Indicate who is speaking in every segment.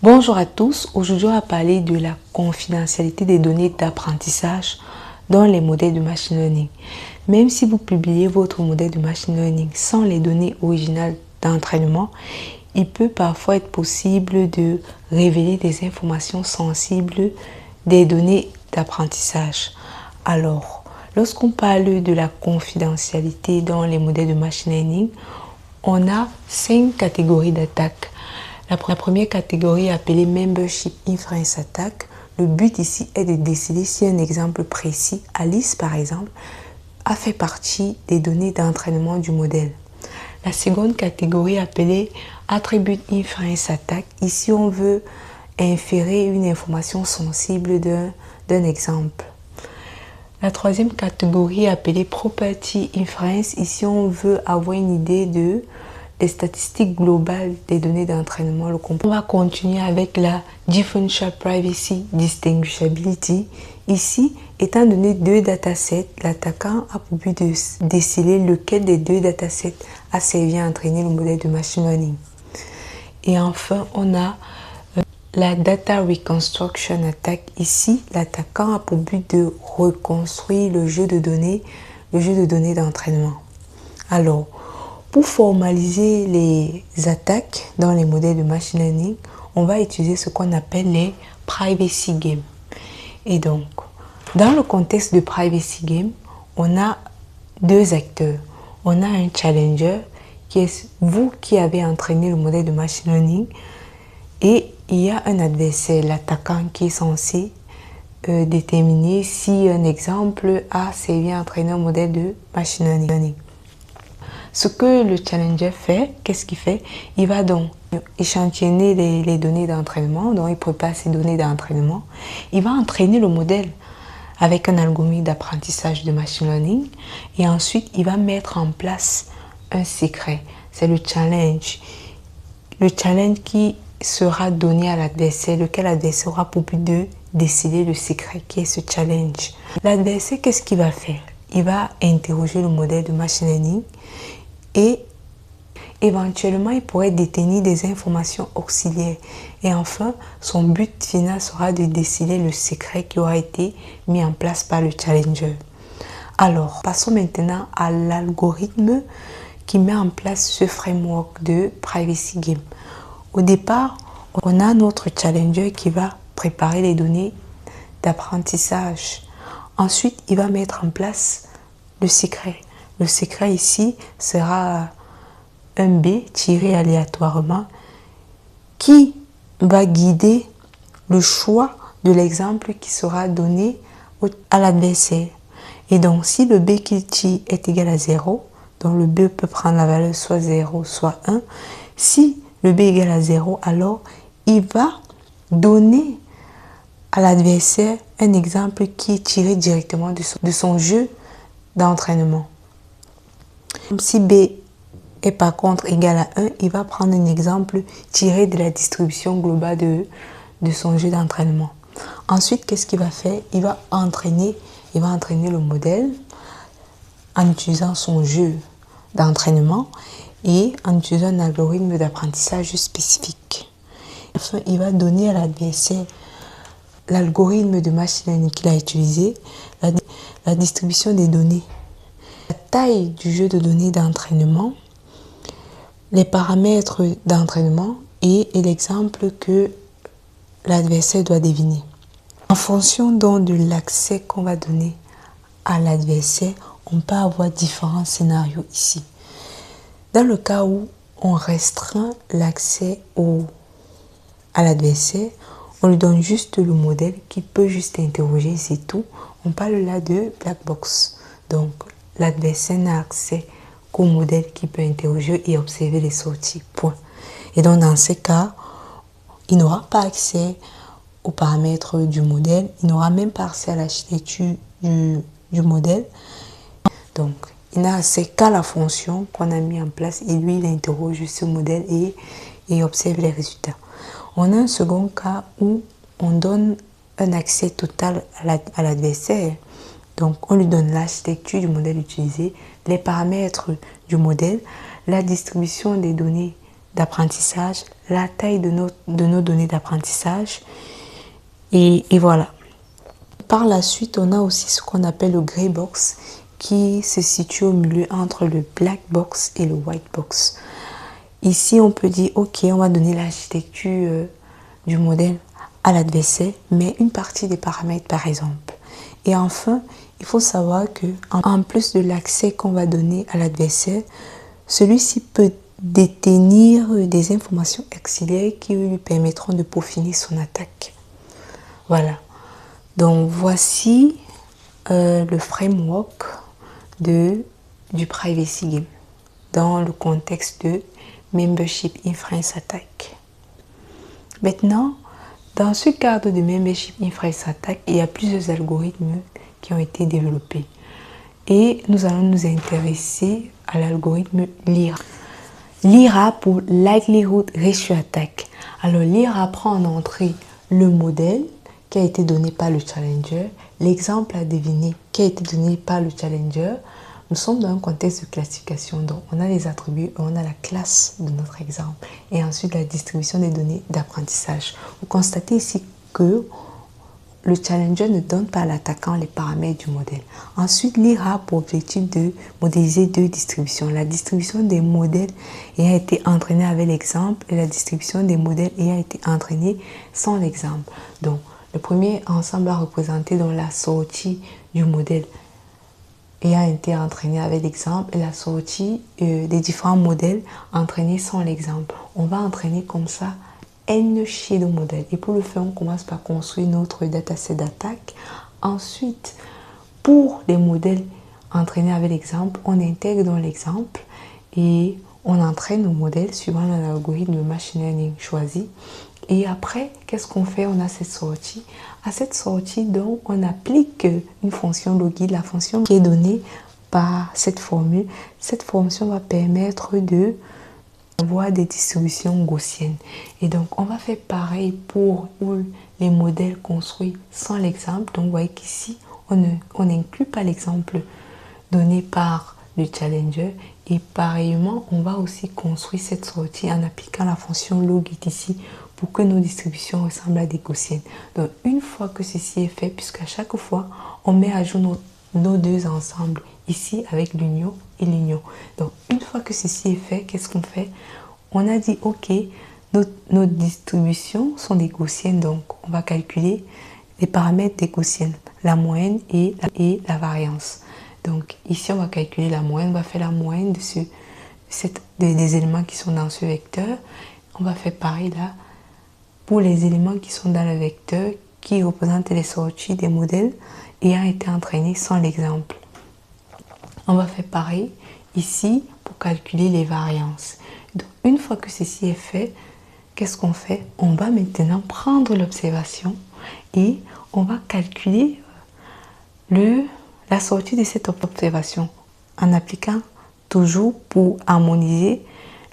Speaker 1: Bonjour à tous, aujourd'hui on va parler de la confidentialité des données d'apprentissage dans les modèles de machine learning. Même si vous publiez votre modèle de machine learning sans les données originales d'entraînement, il peut parfois être possible de révéler des informations sensibles des données d'apprentissage. Alors, lorsqu'on parle de la confidentialité dans les modèles de machine learning, on a 5 catégories d'attaques. La première catégorie est appelée Membership Inference Attack. Le but ici est de décider si un exemple précis, Alice par exemple, a fait partie des données d'entraînement du modèle. La seconde catégorie est appelée Attribute Inference Attack. Ici, on veut inférer une information sensible d'un exemple. La troisième catégorie est appelée Property Inference. Ici, on veut avoir une idée des statistiques globales des données d'entraînement. On va continuer avec la Differential Privacy Distinguishability. Ici, étant donné deux datasets, l'attaquant a pour but de déceler lequel des deux datasets a servi à entraîner le modèle de machine learning. Et enfin, on a la Data Reconstruction Attack. Ici, l'attaquant a pour but de reconstruire le jeu de données d'entraînement. Alors, pour formaliser les attaques dans les modèles de machine learning, on va utiliser ce qu'on appelle les privacy games. Et donc, dans le contexte de privacy game, on a deux acteurs. On a un challenger qui est vous qui avez entraîné le modèle de machine learning et il y a un adversaire, l'attaquant, qui est censé déterminer si un exemple a servi à entraîner un modèle de machine learning. Ce que le challenger fait, qu'est-ce qu'il fait? Il va donc échantillonner les données d'entraînement, donc il prépare ces données d'entraînement. Il va entraîner le modèle avec un algorithme d'apprentissage de machine learning et ensuite il va mettre en place un secret. C'est le challenge. Le challenge qui sera donné à l'adversaire, lequel l'adversaire aura pour but de décider le secret qui est ce challenge. L'adversaire, qu'est-ce qu'il va faire? Il va interroger le modèle de machine learning et éventuellement il pourrait détenir des informations auxiliaires. Et enfin, son but final sera de décider le secret qui aura été mis en place par le challenger. Alors, passons maintenant à l'algorithme qui met en place ce framework de privacy game. Au départ, on a notre challenger qui va préparer les données d'apprentissage. Ensuite, il va mettre en place le secret. Le secret ici sera un B tiré aléatoirement qui va guider le choix de l'exemple qui sera donné à l'adversaire. Et donc, si le B qu'il tire est égal à 0, donc le B peut prendre la valeur soit 0, soit 1. Si le B est égal à 0, alors il va donner à l'adversaire un exemple qui est tiré directement de son jeu d'entraînement. Si B est par contre égal à 1, il va prendre un exemple tiré de la distribution globale de son jeu d'entraînement. Ensuite, qu'est-ce qu'il va faire? Il va entraîner le modèle en utilisant son jeu d'entraînement et en utilisant un algorithme d'apprentissage spécifique. Enfin, il va donner à l'adversaire l'algorithme de machine learning qu'il a utilisé, la distribution des données, la taille du jeu de données d'entraînement, les paramètres d'entraînement et l'exemple que l'adversaire doit deviner. En fonction donc de l'accès qu'on va donner à l'adversaire, on peut avoir différents scénarios ici. Dans le cas où on restreint l'accès à l'adversaire, on lui donne juste le modèle qui peut juste interroger, c'est tout. On parle là de black box. Donc, l'adversaire n'a accès qu'au modèle qui peut interroger et observer les sorties. Point. Et donc, dans ces cas, il n'aura pas accès aux paramètres du modèle. Il n'aura même pas accès à l'architecture du modèle. Donc, il n'a accès qu'à la fonction qu'on a mis en place et lui, il interroge ce modèle et observe les résultats. On a un second cas où on donne un accès total à l'adversaire. Donc, on lui donne l'architecture du modèle utilisé, les paramètres du modèle, la distribution des données d'apprentissage, la taille de nos données d'apprentissage. Et voilà. Par la suite, on a aussi ce qu'on appelle le gray box qui se situe au milieu entre le black box et le white box. Ici, on peut dire, ok, on va donner l'architecture du modèle à l'adversaire, mais une partie des paramètres par exemple. Et enfin, il faut savoir que en plus de l'accès qu'on va donner à l'adversaire, celui-ci peut détenir des informations auxiliaires qui lui permettront de peaufiner son attaque. Voilà. Donc voici le framework du Privacy Game dans le contexte de Membership Inference Attack. Maintenant, dans ce cadre de Membership Inference Attack, il y a plusieurs algorithmes qui ont été développés. Et nous allons nous intéresser à l'algorithme LIRA. LIRA pour Likelihood Ratio Attack. Alors LIRA prend en entrée le modèle qui a été donné par le challenger, l'exemple à deviner qui a été donné par le challenger. Nous sommes dans un contexte de classification, donc on a les attributs, on a la classe de notre exemple et ensuite la distribution des données d'apprentissage. Vous constatez ici que le challenger ne donne pas à l'attaquant les paramètres du modèle. Ensuite, l'IRA a pour objectif de modéliser deux distributions. La distribution des modèles ayant été entraînée avec l'exemple et la distribution des modèles ayant été entraînée sans l'exemple. Donc, le premier ensemble a représenté dans la sortie du modèle ayant été entraîné avec l'exemple et la sortie des différents modèles entraînés sans l'exemple. On va entraîner comme ça N shadow modèle. Et pour le faire, on commence par construire notre dataset d'attaque. Ensuite, pour les modèles entraînés avec l'exemple, on intègre dans l'exemple et on entraîne nos modèles suivant l'algorithme de machine learning choisi. Et après, qu'est-ce qu'on fait? On a cette sortie. À cette sortie, donc, on applique une fonction logit, la fonction qui est donnée par cette formule. Cette fonction va permettre de voir des distributions gaussiennes. Et donc, on va faire pareil pour les modèles construits sans l'exemple. Donc, vous voyez qu'ici, on n'inclut pas l'exemple donné par le challenger. Et pareillement, on va aussi construire cette sortie en appliquant la fonction logit ici pour que nos distributions ressemblent à des gaussiennes. Donc, une fois que ceci est fait, puisqu'à chaque fois, on met à jour nos deux ensembles, ici avec l'union et l'union. Donc, une fois que ceci est fait, qu'est-ce qu'on fait? On a dit, ok, nos distributions sont des gaussiennes, donc on va calculer les paramètres des gaussiennes, la moyenne et la variance. Donc, ici, on va calculer la moyenne, on va faire la moyenne des éléments qui sont dans ce vecteur. On va faire pareil là pour les éléments qui sont dans le vecteur qui représentent les sorties des modèles ayant été entraînés sans l'exemple. On va faire pareil ici pour calculer les variances. Donc, une fois que ceci est fait, qu'est-ce qu'on fait? On va maintenant prendre l'observation et on va calculer la sortie de cette observation en appliquant toujours pour harmoniser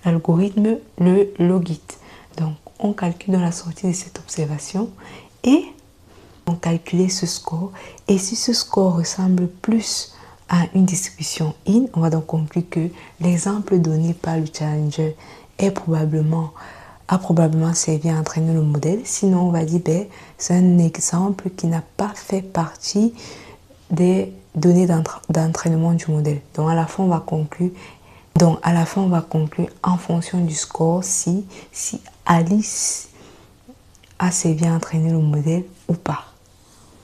Speaker 1: l'algorithme le logit. Donc, on calcule dans la sortie de cette observation et on calcule ce score. Et si ce score ressemble plus à une distribution in, on va donc conclure que l'exemple donné par le challenger a probablement servi à entraîner le modèle. Sinon, on va dire ben, c'est un exemple qui n'a pas fait partie des données d'entraînement du modèle. Donc à la fin, on va conclure. En fonction du score si Alice a servi à entraîner le modèle ou pas.